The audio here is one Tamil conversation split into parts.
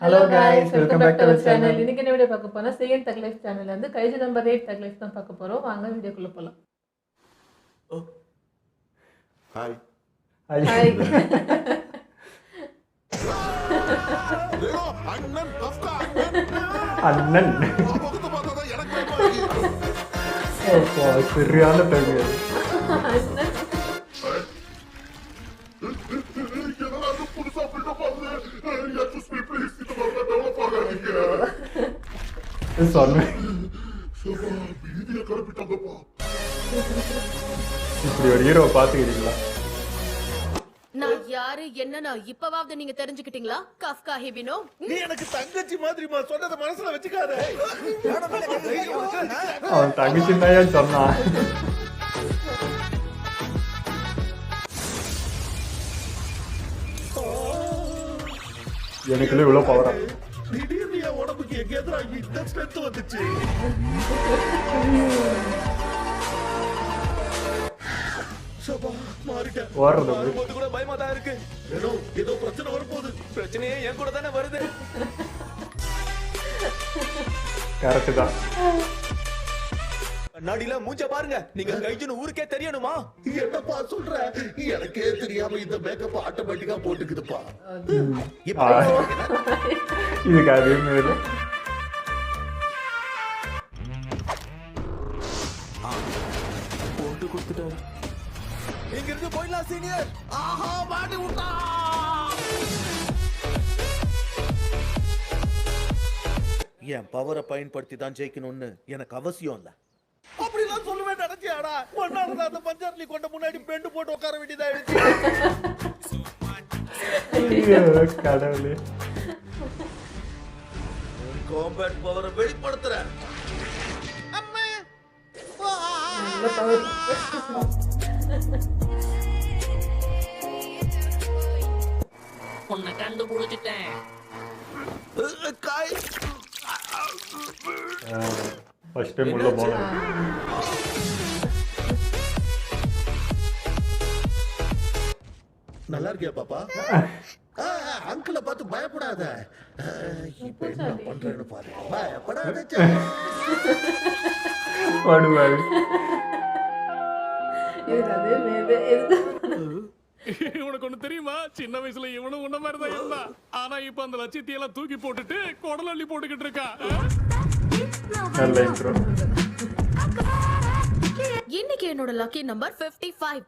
Hello guys, welcome back to our channel. இன்னைக்கு என்ன வீடியோ பார்க்க போறோம்னா செகண்ட் தக் லைஃப் சேனல்ல இருந்து கைஜி நம்பர் 8 தக் லைஃப் தான் பார்க்க போறோம். வாங்க வீடியோக்குள்ள போலாம். Hi hi. அண்ணன் கஃப்கா அண்ணன் முகத்தை பார்த்தா எனக்கு பயமா அப்பா, சரியான தம்பி அது. எதாவது புதுசா பில்டப் ஆகுது. எக்ஸ்கியூஸ் மீ ப்ளீஸ், இது மாதிரி டெவலப் ஆகாதீங்க. சொன்னேன் வீதியை கலப்பிட்டாங்கப்பா. இப்படி ஒரு ஹீரோ பாத்துக்கிறீங்களா? நான் யாரு என்னன்னா இப்பவாவது நீங்க தெரிஞ்சுக்கிட்டீங்களா? கஃப்கா ஹிபினோ. நீ எனக்கு தங்கச்சி மாதிரிமா, சொன்னத மனசுல வச்சுக்காத. அவன் தங்கச்சி தான் சொன்னான். எனக்குள்ள இவ்வளவு பவரா? திடீர்னு என் உடம்புக்கு எங்க எதிரா இந்த ஸ்ட்ரென்த் வந்துச்சு. சபா மாறிட்டேன். ஓடுறது மாறும்போது கூட பயமா தான் இருக்கு. ஏதோ பிரச்சனை வரப்போகுது. பிரச்சனையே என் கூட தானே வருது. கரெக்ட் தான். கண்ணாடியில மூஞ்ச பாருங்க. நீங்க கைஜுன்னு ஊருக்கே தெரியணுமா? என்னப்பா சொல்ற? எனக்கே தெரியாம இந்த மேக்கப் ஆட்டோமேட்டிக்கா போட்டுக்குதுப்பா. இதுக்கு அதே மாதிரி போட்டு கொடுத்துட்டாரு. இங்க இருந்து போயிடலாம் சீனியர். ஆஹா மாட்டி விட்டா. என் பவரை பயன்படுத்தி தான் ஜெயிக்கணும்னு எனக்கு அவசியம் இல்ல. அப்படிலாம் சொல்லுவேன் நினைச்சியாடா? ஒன்னால அந்த பஞ்சார்லி கொண்ட முன்னாடி பெண்டு போட்டு உட்கார வேண்டியதாயிடுச்சு. கடவுளே. காம்பேட் பவரை வெளிப்படுத்துறேன். உன்னை கண்டுபிடிச்சிட்டேன். காய் ஃபர்ஸ்ட் டைம் உள்ள போனேன். நல்லா இருக்கியா பாப்பா? அங்கிளை பார்த்து பயப்படாத. இப்ப என்ன பண்றேன்னு பாரு. பயப்படாத. பாடுவாரு. உனக்கு ஒண்ணு தெரியுமா? சின்ன வயசுல இவனும் உன்ன மாதிரி தான் இருந்தான். ஆனா இப்ப அந்த லட்சியத்தை எல்லாம் தூக்கி போட்டுட்டு குடல் அள்ளி போட்டுக்கிட்டு இருக்கான். நல்ல இன்ட்ரோ. இன்னைக்கு என்னோட லக்கி நம்பர் 55.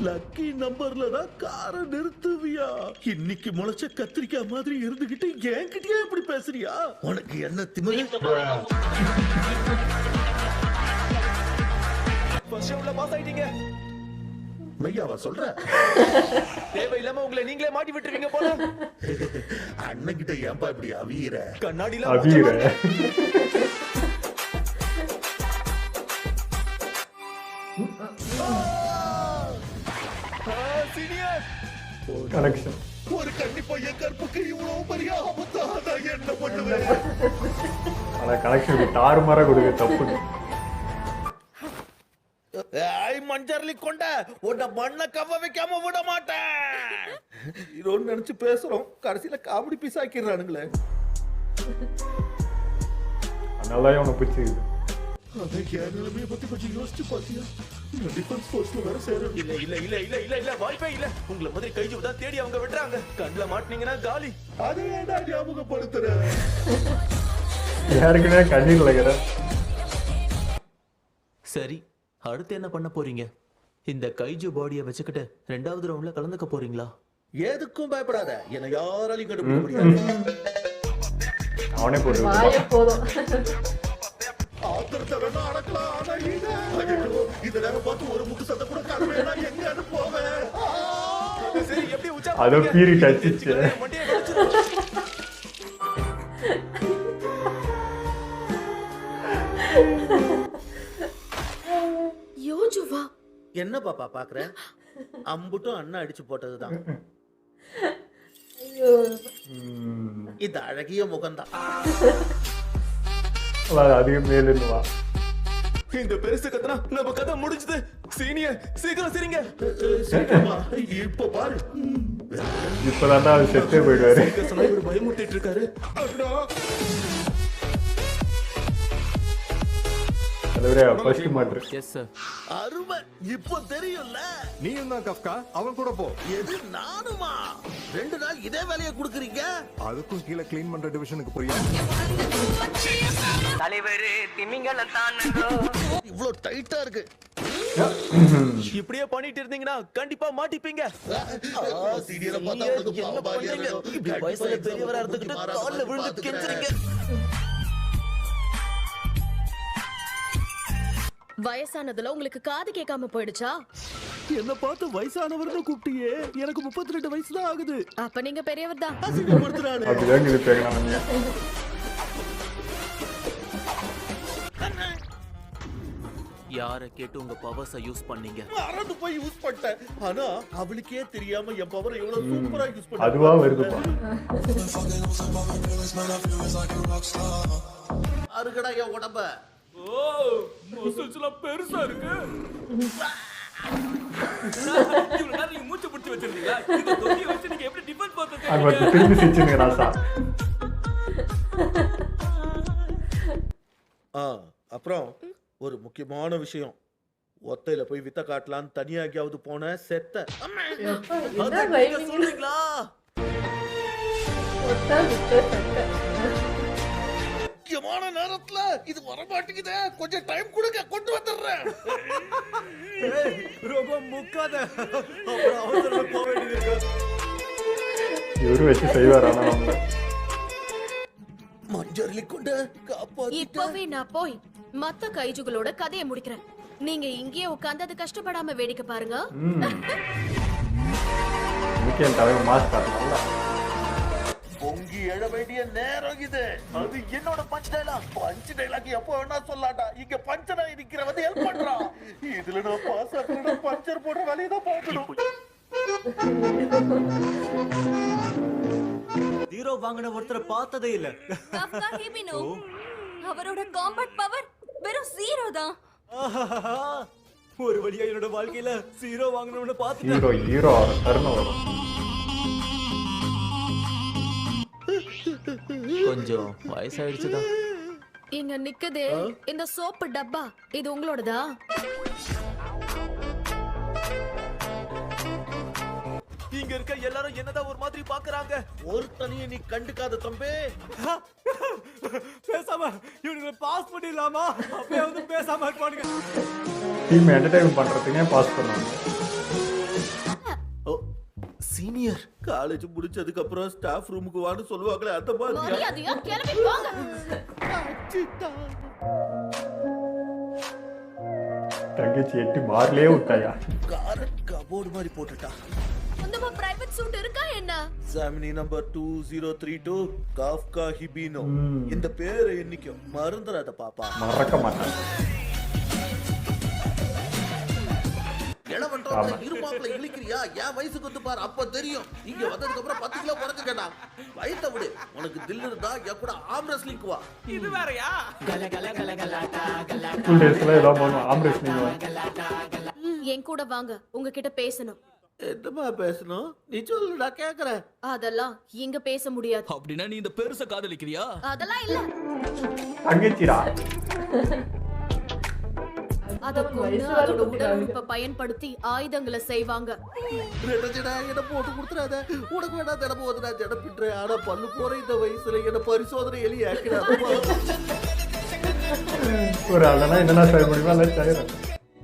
லக்கி நம்பர்ல தான் காரை நிறுத்துவியா? இன்னைக்கு முளைச்ச கத்திரிக்காய் மாதிரி இருந்துகிட்டு என்கிட்டயே இப்படி பேசுறியா? உனக்கு என்ன திமிரு? பாஸ் ஆயிட்டீங்க. மையாவா சொல்ற? தேவையில்லாம உங்களை நீங்களே மாட்டி விட்டுருவீங்க போல. அண்ணன்கிட்ட ஏன்பா இப்படி அவியிற? கண்ணாடியில அவியிற. Senior connection. ஒரு கண்ணி பையன் கற்புக்கு இவ்வளவு பெரிய ஆபத்தா? நான் என்ன பண்ணுவேன்? ஆனா கனெக்ஷன் தாறுமாறா கொடுக்க தப்பு. மஞ்சர்லி கொண்ட உன்னை மண்ண கவ வைக்காம விட மாட்டேன். இதோன்னு நினைச்சு பேசுறோம், கடைசியில காமெடி பீஸ் ஆக்கிடுறானுங்களே. அதனால உனக்கு பிடிச்சிருக்கு. உங்களை மாதிரி கைஜு தான் தேடி அவங்க விடுறாங்க. கண்ணுல மாட்டினீங்கன்னா காலி. அதை ஏன்டா ஞாபகப்படுத்துற? யாருக்குன்னா கண்ணீர் லகர. சரி, அடுத்து என்ன பண்ண போறீங்க? இந்த கைஜு பாடியை வச்சுக்கிட்டு 2வது ரவுண்ட்ல கலந்துக்க போறீங்களா? எதுக்கும் பயப்படாத. என்ன யாராலையும் கண்டுபிடிக்க முடியாது. அவனே போட்டு போதும். ஆத்திரத்தை வேணா அடக்கலாம். ஆனா இத நேரம் பார்த்து ஒரு முட்டு சத்த கூட காணவேனா? எங்க போவேன்? சரி, எப்படி உச்சா அதோ பீரி டச்சிச்சு. யோஜுவா என்ன பாப்பா பாக்குற? அம்புட்டும் அண்ணா அடிச்சு போட்டதுதான். இது அழகிய முகம்தான். அதிகம் மேலுன்னு வா. இந்த பெருசு கத்துனா நம்ம கதை முடிஞ்சது. சீனியர் சீக்கிரம் சிரிங்க. இப்ப பாரு, இப்பதான் அவர் செத்தே போயிடுவாரு. சொன்னா இவர் பயமுறுத்திட்டு இருக்காரு. தலைவரே ஃபர்ஸ்ட் மாட்ரு. Yes sir. அருமை, இப்போ தெரியும்ல. நீயும் தான் கஃப்கா, அவன் கூட போ. எது நானுமா? 2 நாள் இதே வேலையை கொடுக்குறீங்க. அதுக்கும் கீழே க்ளீன் பண்ற டிவிஷனுக்கு புரியும். தலைவரு திமிங்கலத்தான் இவ்ளோ டைட்டா இருக்கு. இப்படியே பண்ணிட்டு இருந்தீங்கன்னா கண்டிப்பா மாட்டிப்பீங்க. சீனியரை பார்த்தா அவனுக்கு என்ன பண்றீங்க? இப்படி வயசுல பெரியவரா இருந்துகிட்டு கால்ல விழுந்து கெஞ்சுறீங்க. வயசானதுல உங்களுக்கு காது கேட்காம போயிடுச்சா? என்ன பார்த்து வயசானவர்னு கூப்பிட்டியே, எனக்கு 32 வயசு தான் ஆகுது. அப்ப நீங்க பெரியவர் தான். அசிங்கப்படுத்துறானே. அப்படிதான் இருப்பாங்க நம்ம. யாரை கேட்டு உங்க பவர்ஸை யூஸ் பண்ணீங்க? மறந்து போய் யூஸ் பண்ணிட்டேன். ஆனா அவளுக்கே தெரியாம என் பவரை எவ்வளவு சூப்பரா யூஸ் பண்ண. அதுவா வருதுப்பா. அருகடா என் உடம்ப. ஓ மசில்ஸ்லாம் பெருசா இருக்கு. இவ்வளவு நேரம் நீங்க மூச்சு பிடிச்சு வச்சிருந்தீங்களா? இந்த தொட்டியை வச்சு நீங்க எப்படி டிஃபென்ஸ் அது பார்த்தீங்க? வந்து திரும்பி சிரிச்சுங்க ராசா. அப்புறம் ஒரு முக்கியமான விஷயம், ஒத்தையில போய் வித்த காட்டலான்னு தனியா எங்கேயாவது போன செத்த. என்ன பயவீங்க? சொல்றீங்களா? ஒத்தா விட்டு சட்டை. முக்கியமான நேரத்துல இது வர மாட்டேங்குதே, கொஞ்சம் டைம் கொடுங்க, கொண்டு வந்துடுறேன். ரொம்ப முக்காத. அப்புறம் அவசரமா போக வேண்டியது. இவரு வச்சு செய்வார். ஆனா நம்ம மஞ்சள் கொண்டு காப்பாத்தி. இப்பவே நான் போய் மத்த கைஜுகளோட கதையை முடிக்கிறேன். நீங்க இங்கேயே உட்கார்ந்து அது கஷ்டப்படாம வேடிக்கை பாருங்க. இன்னைக்கு என் தலைவர் மாஸ் காட்டணும்ல. பொங்கி எழ வேண்டிய நேரம் இது. அது என்னோட பஞ்ச் டைலாக். பஞ்ச் டைலாக் எப்போ வேணா சொல்லாட்டா. இங்க பஞ்சரா இருக்கிறவன் ஹெல்ப் பண்றான். இதுல நான் பாஸ் ஆகணும், பஞ்சர் போடுற வேலையை தான் பார்க்கணும். ஜீரோ வாங்கின ஒருத்தரை பார்த்ததே இல்ல. கஃப்கா ஹிபினோ அவரோட காம்பேட் பவர் வெறும் 0 தான். ஒரு வழியா என்னோட வாழ்க்கையில ஜீரோ வாங்கணும்னு பாத்துட்டேன். ஹீரோ தருணம் வரும். கொஞ்சம் வயசாயிடுச்சுதான். இங்க நிக்குது இந்த சோப்பு டப்பா. இது உங்களோடதா? இங்க இருக்க எல்லாரும் என்னதான் ஒரு மாதிரி பாக்குறாங்க. ஒருத்தனையும் நீ கண்டுக்காத தம்பி. பேசாம இவனுக்கு பாஸ் பண்ணிடலாமா? அப்பவே வந்து பேசாம இருப்பானுங்க. டீம் என்டர்டைன் பண்றதுக்கே பாஸ் பண்ணுவாங்க. சீனியர் காலேஜ் முடிச்சதுக்கு அப்புறம் ஸ்டாஃப் ரூமுக்கு வான்னு சொல்லுவாங்களே, அந்த மாதிரி. மரியாதையா கிளம்பி போங்க. தங்கச்சி எட்டி மார்லயே விட்டாயா? கார கபோர்டு மாதிரி போட்டுட்டா. சொந்தமா பிரைவேட் சூட் இருக்கா என்ன? சாமினி நம்பர் 2032 காஃப்கா ஹிபினோ. இந்த பேரை என்னைக்கும் மறந்துடாத பாப்பா. மறக்க மாட்டேன். இருமாப்ல இழுக்கிறியா? என் வயசுக்கு வந்து பாரு, அப்ப தெரியும். இங்க வந்ததுக்கு அப்புறம் 10 கிலோ குறைஞ்சுக்கடா. வயித்த விடு. உனக்கு தில் இருந்தா என் கூட ஆம் ரெஸ்லிங் வா. இது வேறயா? ஸ்கூல் டேஸ்ல எல்லாம் போனோம். ஆம்பரேஷ் நீங்க என் கூட வாங்க, உங்ககிட்ட பேசணும். என்னமா பேசணும்? நீ சொல்லுடா, கேக்குறேன். அதெல்லாம் இங்க பேச முடியாது. அப்படின்னா நீ இந்த பெருசை காதலிக்கிறியா? அதெல்லாம் இல்ல. தங்கச்சிடா. அத கொண்டு அதோட உடலுறுப்பை பயன்படுத்தி ஆயுதங்களை செய்வாங்க. என்ன போட்டு கொடுத்துறாத. உனக்கு வேணா தினம் போது நான் ஜட பிட்டுறேன். ஆனா பல்லு போற இந்த வயசுல என்ன பரிசோதனை எலி ஆக்கிறாங்க. ஒரு அதெல்லாம் என்னென்ன செய்ய முடியுமா எல்லாம் செய்யறேன்.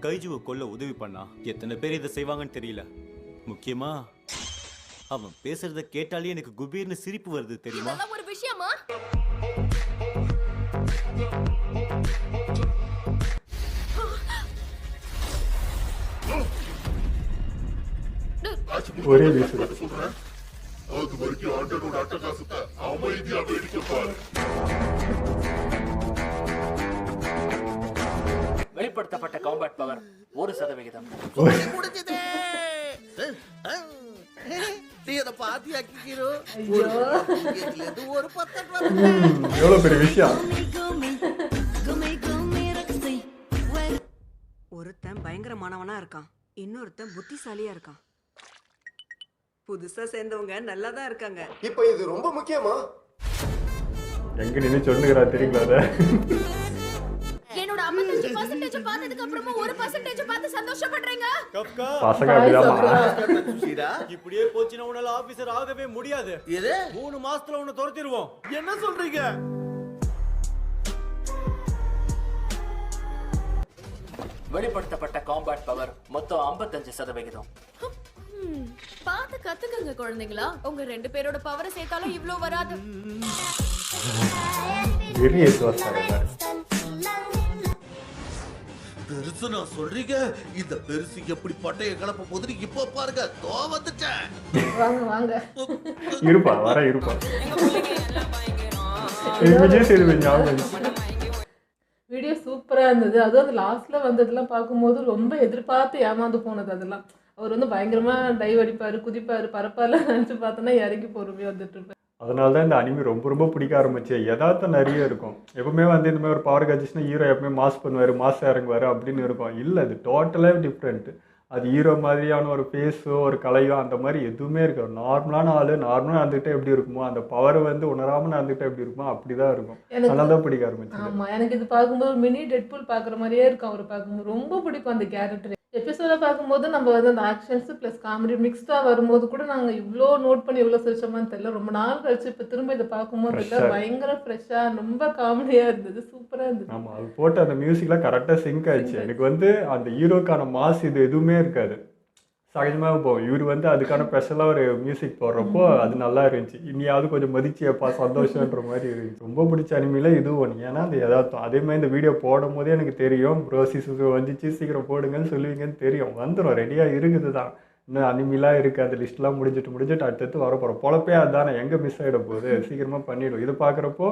கைஜுவை கொல்ல உதவி பண்ணா எத்தனை பேர் இதை செய்வாங்கன்னு தெரியல. முக்கியமா அவன் பேசுறத கேட்டாலே எனக்கு குபீர்னு சிரிப்பு வருது தெரியுமா? இதெல்லாம் ஒரு விஷயமா? ஒரே வீசு. அது வரைக்கும் ஆண்டனோட அட்டகாசத்தை அமைதியா வேடிக்கை பாரு. வெளிப்படுத்தப்பட்ட காம்பேட் பவர் 1%. முடிஞ்சதே. நீ அதை பாத்தியாக்கிக்கிறோம். ஒரு 10 எவ்வளவு பெரிய விஷயம். தங்கமானவனா இருக்கான், இன்னொருத்தன் புத்திசாலியா இருக்கான். புதுசா சேர்ந்தவங்க நல்லா தான் இருக்காங்க. இப்போ இது ரொம்ப முக்கியமா? எங்க நின்று சொல்லுகிறா தெரியுங்களா அதை? என்னோட 55% பார்த்ததுக்கு அப்புறமா 1% பார்த்து சந்தோஷப்படுறீங்க. பசங்க அப்படிதான். சுஷீரா இப்படியே போச்சுன்னா உன்னால ஆபீசர் ஆகவே முடியாது. எது 3 மாசத்துல உன்னை துரத்திடுவோம். என்ன சொல்றீங்க? வெளிப்படுத்தப்பட்ட காம்பேட் பவர் மொத்தம் 55%. பார்த்து கத்துக்கங்க குழந்தைங்களா. உங்க 2 பேரோட பவரை சேர்த்தாலும் இவ்ளோ வராது. வெறி ஏசுவாங்க பெருசு நான் சொல்றீங்க, இந்த பெருசு எப்படி பட்டைய கிளப்ப போதுன்னு இப்போ பாருங்க. தோ வந்துட்டேன். வாங்க வாங்க. இருப்பா இருப்பா. விஜய் சேதுபதி ஞாபகம். வீடியோ சூப்பரா இருந்தது. அதுவும் அந்த லாஸ்ட்ல வந்ததெல்லாம் பார்க்கும்போது ரொம்ப எதிர்பார்த்து ஏமாந்து போனது. அதெல்லாம் அவர் வந்து பயங்கரமா டைவ் அடிப்பாரு, குதிப்பாரு, பரப்பால நினைச்சு பார்த்தோன்னா இறங்கி பொறுமையா வந்துட்டு இருப்பேன். அதனால தான் இந்த அனிமி ரொம்ப ரொம்ப பிடிக்க ஆரம்பிச்சு. யதார்த்தம் நிறைய இருக்கும். எப்பவுமே வந்து இந்த மாதிரி ஒரு பவர் கட்சிச்சுன்னா ஹீரோ எப்பவுமே மாஸ் பண்ணுவார், மாஸ் இறங்குவார் அப்படின்னு இருக்கும். இல்லை, அது டோட்டலாக டிஃப்ரெண்ட்டு. அது ஹீரோ மாதிரியான ஒரு ஃபேஸோ ஒரு கலையோ அந்த மாதிரி எதுவுமே இருக்காது. நார்மலான ஆள் நார்மலாக நடந்துகிட்டே எப்படி இருக்குமோ, அந்த பவர் வந்து உணராமல் நடந்துகிட்டே எப்படி இருக்குமோ அப்படி தான் இருக்கும். அதனால தான் பிடிக்க ஆரம்பிச்சு. ஆமாம், எனக்கு இது பார்க்கும்போது மினி டெட்பூல் பார்க்குற மாதிரியே இருக்கும். அவர் பார்க்கும்போது ரொம்ப பிடிக்கும் அந்த கேரக்டர். எபிசோட பார்க்கும்போது நம்ம வந்து அந்த ஆக்ஷன்ஸ் ப்ளஸ் காமெடி மிக்ஸ்டாக வரும்போது கூட நாங்கள் இவ்வளோ நோட் பண்ணி இவ்வளோ சிரிச்சோமான்னு தெரியல. ரொம்ப நாள் கழிச்சு இப்போ திரும்ப இதை பார்க்கும்போது பயங்கர ஃப்ரெஷ்ஷாக ரொம்ப காமெடியாக இருந்தது, சூப்பராக இருந்தது. ஆமாம், அது போட்டு அந்த மியூசிக்லாம் கரெக்டாக சிங்க் ஆயிடுச்சு. எனக்கு வந்து அந்த ஹீரோக்கான மாஸ் இது எதுவுமே இருக்காது, சகஜமாக போகும். இவர் வந்து அதுக்கான ஸ்பெஷலாக ஒரு மியூசிக் போடுறப்போ அது நல்லா இருந்துச்சு. இனியாவது கொஞ்சம் மதிச்சியப்பா சந்தோஷன்ற மாதிரி இருந்துச்சு. ரொம்ப பிடிச்ச அனிமையில் இதுவும் ஒன்று. ஏன்னா அந்த யதார்த்தம் அதே மாதிரி இந்த வீடியோ போடும் போதே எனக்கு தெரியும், ப்ரோ சீசன் வந்துச்சு சீக்கிரம் போடுங்கன்னு சொல்லுவீங்கன்னு தெரியும். வந்துடும், ரெடியாக இருக்குது தான். இன்னும் அனிமிலாம் இருக்குது, அந்த லிஸ்ட்லாம் முடிஞ்சிட்டு அடுத்தடுத்து வரப்போகிறோம். பொழப்பே அதுதானே, எங்கே மிஸ் ஆகிட போகுது, சீக்கிரமாக பண்ணிவிடும். இது பார்க்குறப்போ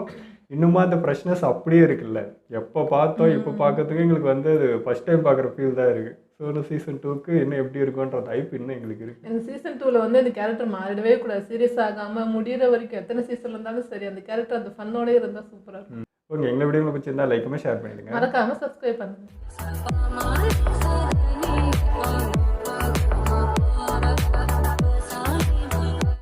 இன்னுமா அந்த ஃப்ரெஷ்னஸ் அப்படியே இருக்குல்ல. எப்போ பார்த்தோம் இப்போ பார்க்கறதுக்கு எங்களுக்கு வந்து அது ஃபஸ்ட் டைம் பார்க்குற ஃபீல் தான் இருக்குது. ஸோ சீசன் 2க்கு இன்னும் எப்படி இருக்குன்ற டைப் இன்னும் எங்களுக்கு இருக்குது. எனக்கு சீசன் 2ல் வந்து அந்த கேரக்டர் மாறிடவே கூடாது. சீரியஸ் ஆகாமல் முடிகிற வரைக்கும் எத்தனை சீசன் இருந்தாலும் சரி அந்த கேரக்டர் அந்த ஃபன்னோடே இருந்தால் சூப்பராக இருக்கும். ஓகே, எங்களை வீடியோ பிடிச்சிருந்தா லைக்குமே ஷேர் பண்ணிடுங்க. மறக்காமல் சப்ஸ்கிரைப் பண்ணுங்க.